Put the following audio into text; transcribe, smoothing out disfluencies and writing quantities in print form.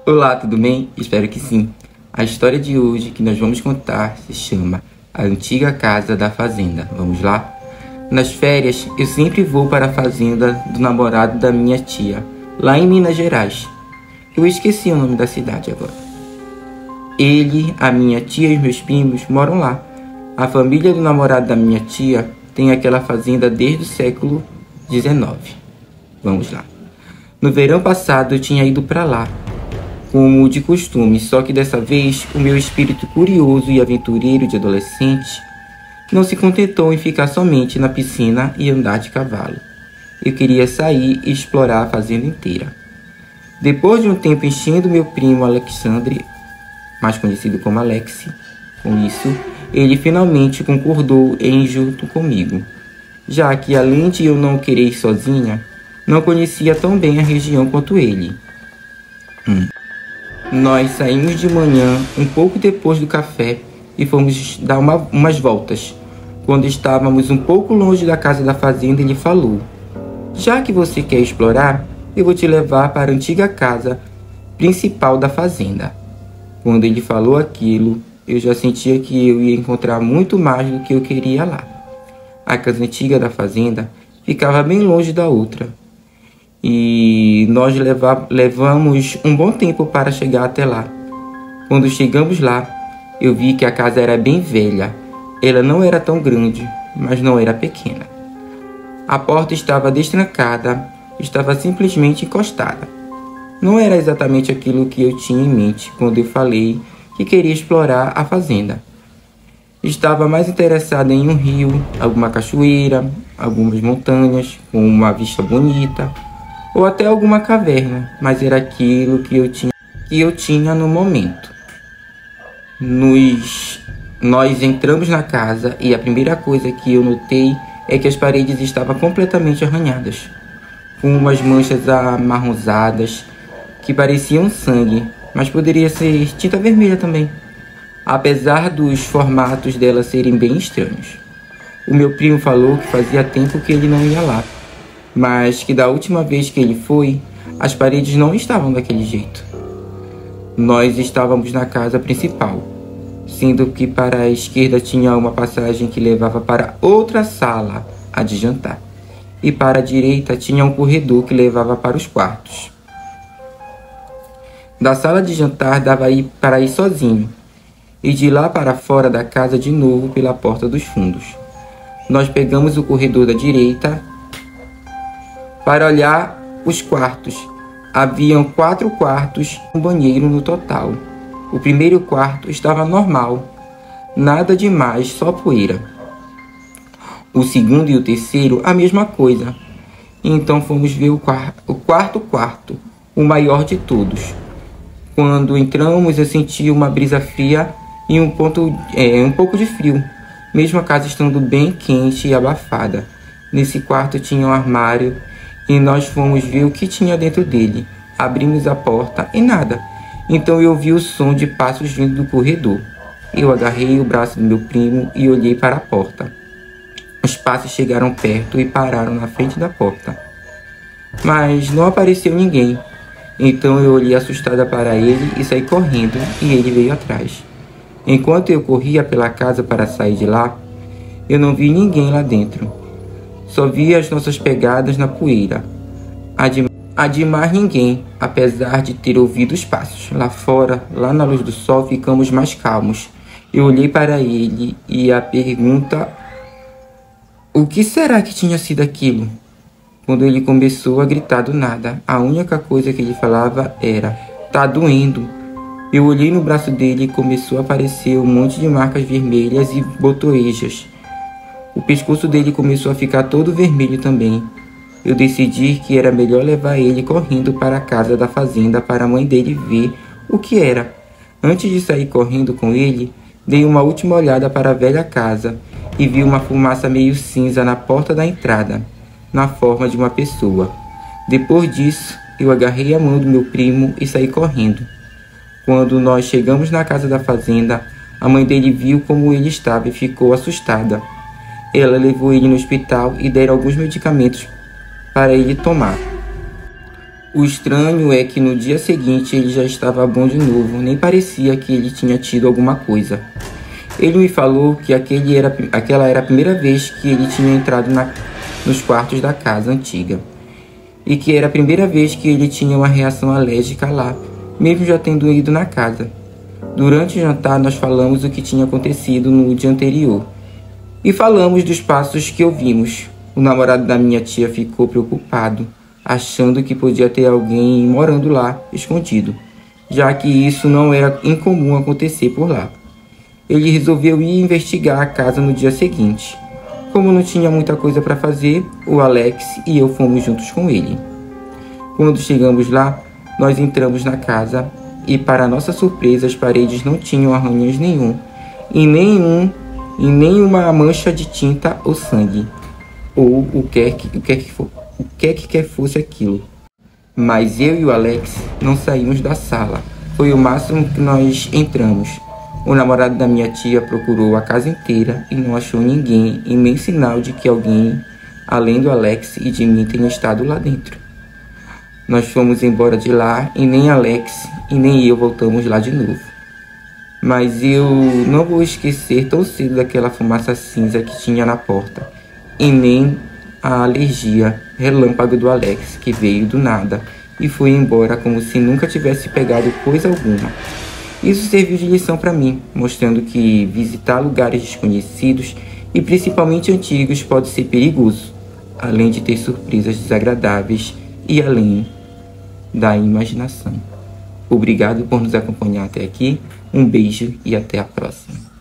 Olá, tudo bem? Espero que sim. A história de hoje que nós vamos contar se chama A Antiga Casa da Fazenda. Vamos lá? Nas férias, eu sempre vou para a fazenda do namorado da minha tia, lá em Minas Gerais. Eu esqueci o nome da cidade agora. Ele, a minha tia e os meus primos moram lá. A família do namorado da minha tia tem aquela fazenda desde o século XIX. Vamos lá. No verão passado eu tinha ido para lá, como de costume, só que dessa vez o meu espírito curioso e aventureiro de adolescente não se contentou em ficar somente na piscina e andar de cavalo. Eu queria sair e explorar a fazenda inteira. Depois de um tempo enchendo meu primo Alexandre, mais conhecido como Alex, com isso, ele finalmente concordou em ir junto comigo, já que além de eu não querer ir sozinha, não conhecia tão bem a região quanto ele. Nós saímos de manhã, um pouco depois do café, e fomos dar umas voltas. Quando estávamos um pouco longe da casa da fazenda, ele falou: "Já que você quer explorar, eu vou te levar para a antiga casa principal da fazenda." Quando ele falou aquilo, eu já sentia que eu ia encontrar muito mais do que eu queria lá. A casa antiga da fazenda ficava bem longe da outra, e nós levamos um bom tempo para chegar até lá. Quando chegamos lá, eu vi que a casa era bem velha. Ela não era tão grande, mas não era pequena. A porta estava destrancada, estava simplesmente encostada. Não era exatamente aquilo que eu tinha em mente quando eu falei que queria explorar a fazenda. Estava mais interessada em um rio, alguma cachoeira, algumas montanhas com uma vista bonita, ou até alguma caverna, mas era aquilo que eu tinha no momento. Nós entramos na casa e a primeira coisa que eu notei é que as paredes estavam completamente arranhadas, com umas manchas amarronzadas que pareciam sangue, mas poderia ser tinta vermelha também, apesar dos formatos delas serem bem estranhos. O meu primo falou que fazia tempo que ele não ia lá, mas que da última vez que ele foi, as paredes não estavam daquele jeito. Nós estávamos na casa principal, sendo que para a esquerda tinha uma passagem que levava para outra sala, a de jantar, e para a direita tinha um corredor que levava para os quartos. Da sala de jantar dava para ir sozinho, e de lá para fora da casa de novo pela porta dos fundos. Nós pegamos o corredor da direita para olhar os quartos. Haviam 4 quartos e um banheiro no total. O primeiro quarto estava normal, nada demais, só poeira. O segundo e o terceiro, a mesma coisa. Então fomos ver o quarto quarto, o maior de todos. Quando entramos, eu senti uma brisa fria e um pouco de frio, mesmo a casa estando bem quente e abafada. Nesse quarto tinha um armário e nós fomos ver o que tinha dentro dele. Abrimos a porta e nada. Então eu ouvi o som de passos vindo do corredor. Eu agarrei o braço do meu primo e olhei para a porta. Os passos chegaram perto e pararam na frente da porta, mas não apareceu ninguém. Então eu olhei assustada para ele e saí correndo, e ele veio atrás. Enquanto eu corria pela casa para sair de lá, eu não vi ninguém lá dentro. Só vi as nossas pegadas na poeira. A de mais ninguém, apesar de ter ouvido os passos. Lá fora, lá na luz do sol, ficamos mais calmos. Eu olhei para ele e a pergunta: o que será que tinha sido aquilo? Quando ele começou a gritar do nada, a única coisa que ele falava era: "Tá doendo." Eu olhei no braço dele e começou a aparecer um monte de marcas vermelhas e botoejas. O pescoço dele começou a ficar todo vermelho também. Eu decidi que era melhor levar ele correndo para a casa da fazenda para a mãe dele ver o que era. Antes de sair correndo com ele, dei uma última olhada para a velha casa e vi uma fumaça meio cinza na porta da entrada, na forma de uma pessoa. Depois disso, eu agarrei a mão do meu primo e saí correndo. Quando nós chegamos na casa da fazenda, a mãe dele viu como ele estava e ficou assustada. Ela levou ele no hospital e deram alguns medicamentos para ele tomar. O estranho é que no dia seguinte ele já estava bom de novo, nem parecia que ele tinha tido alguma coisa. Ele me falou que aquela era a primeira vez que ele tinha entrado nos quartos da casa antiga, e que era a primeira vez que ele tinha uma reação alérgica lá, mesmo já tendo ido na casa. Durante o jantar nós falamos o que tinha acontecido no dia anterior, e falamos dos passos que ouvimos. O namorado da minha tia ficou preocupado, achando que podia ter alguém morando lá, escondido, já que isso não era incomum acontecer por lá. Ele resolveu ir investigar a casa no dia seguinte. Como não tinha muita coisa para fazer, o Alex e eu fomos juntos com ele. Quando chegamos lá, nós entramos na casa e, para nossa surpresa, as paredes não tinham arranhões nenhum e nenhuma mancha de tinta ou sangue, ou o que quer fosse aquilo. Mas eu e o Alex não saímos da sala. Foi o máximo que nós entramos. O namorado da minha tia procurou a casa inteira e não achou ninguém e nem sinal de que alguém, além do Alex e de mim, tenha estado lá dentro. Nós fomos embora de lá e nem Alex e nem eu voltamos lá de novo. Mas eu não vou esquecer tão cedo daquela fumaça cinza que tinha na porta, e nem a alergia relâmpago do Alex, que veio do nada e foi embora como se nunca tivesse pegado coisa alguma. Isso serviu de lição para mim, mostrando que visitar lugares desconhecidos e principalmente antigos pode ser perigoso, além de ter surpresas desagradáveis e além da imaginação. Obrigado por nos acompanhar até aqui, um beijo e até a próxima.